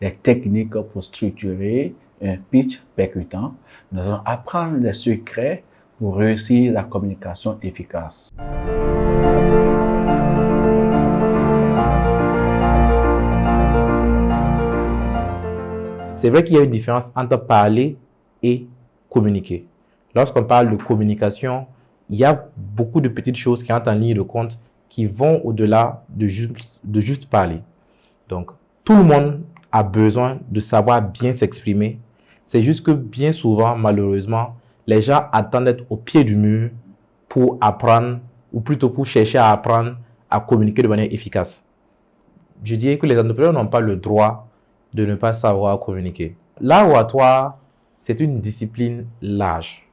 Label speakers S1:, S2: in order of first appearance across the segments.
S1: les techniques pour structurer un pitch percutant. Nous allons apprendre les secrets pour réussir la communication efficace.
S2: C'est vrai qu'il y a une différence entre parler et communiquer. Lorsqu'on parle de communication, il y a beaucoup de petites choses qui entrent en ligne de compte qui vont au-delà de juste parler. Donc, tout le monde a besoin de savoir bien s'exprimer. C'est juste que bien souvent, malheureusement, les gens attendent d'être au pied du mur pour apprendre, ou plutôt pour chercher à apprendre à communiquer de manière efficace. Je dirais que les entrepreneurs n'ont pas le droit de ne pas savoir communiquer. L'art oratoire, c'est une discipline large.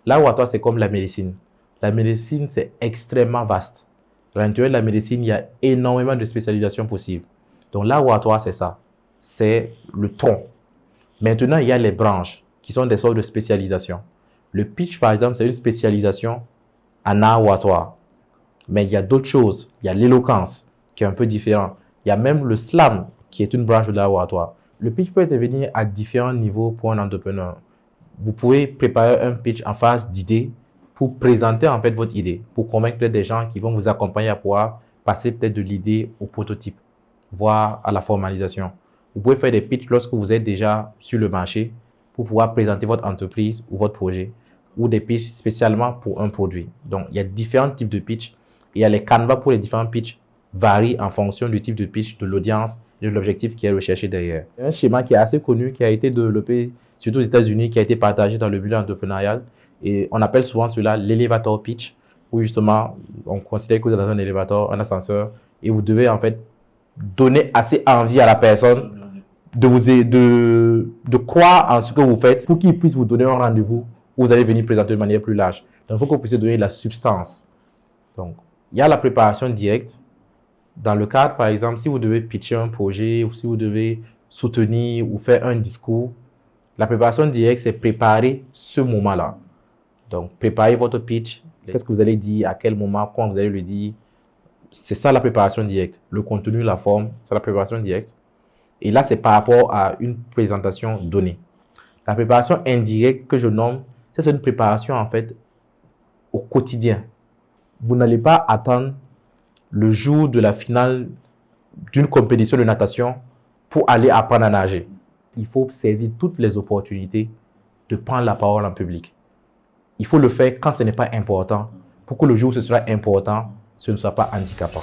S2: L'art oratoire, c'est comme la médecine. La médecine, c'est extrêmement vaste. À l'intérieur de la médecine, il y a énormément de spécialisations possibles. Donc, l'art oratoire, c'est ça. C'est le tronc. Maintenant, il y a les branches qui sont des sortes de spécialisations. Le pitch, par exemple, c'est une spécialisation en art oratoire. Mais il y a d'autres choses. Il y a l'éloquence, qui est un peu différent. Il y a même le slam, qui est une branche de l'art oratoire. Le pitch peut intervenir à différents niveaux pour un entrepreneur. Vous pouvez préparer un pitch en phase d'idée pour présenter en fait votre idée, pour convaincre peut-être des gens qui vont vous accompagner à pouvoir passer peut-être de l'idée au prototype, voire à la formalisation. Vous pouvez faire des pitchs lorsque vous êtes déjà sur le marché pour pouvoir présenter votre entreprise ou votre projet, ou des pitchs spécialement pour un produit. Donc, il y a différents types de pitch. Il y a les canevas pour les différents pitchs varient en fonction du type de pitch, de l'audience et de l'objectif qui est recherché derrière. Un schéma qui est assez connu, qui a été développé surtout aux États-Unis, qui a été partagé dans le milieu entrepreneurial. Et on appelle souvent cela l'elevator pitch, où justement, on considère que vous êtes dans un élévateur, un ascenseur, et vous devez en fait donner assez envie à la personne de croire en ce que vous faites pour qu'il puisse vous donner un rendez-vous où vous allez venir présenter de manière plus large. Donc, il faut que vous puissiez donner de la substance. Donc, il y a la préparation directe. Dans le cadre, par exemple, si vous devez pitcher un projet ou si vous devez soutenir ou faire un discours, la préparation directe, c'est préparer ce moment-là. Donc, préparez votre pitch. Qu'est-ce que vous allez dire, à quel moment, quand vous allez le dire. C'est ça la préparation directe. Le contenu, la forme, c'est la préparation directe. Et là, c'est par rapport à une présentation donnée. La préparation indirecte que je nomme, c'est une préparation en fait au quotidien. Vous n'allez pas attendre le jour de la finale d'une compétition de natation pour aller apprendre à nager. Il faut saisir toutes les opportunités de prendre la parole en public. Il faut le faire quand ce n'est pas important pour que le jour où ce sera important, ce ne soit pas handicapant.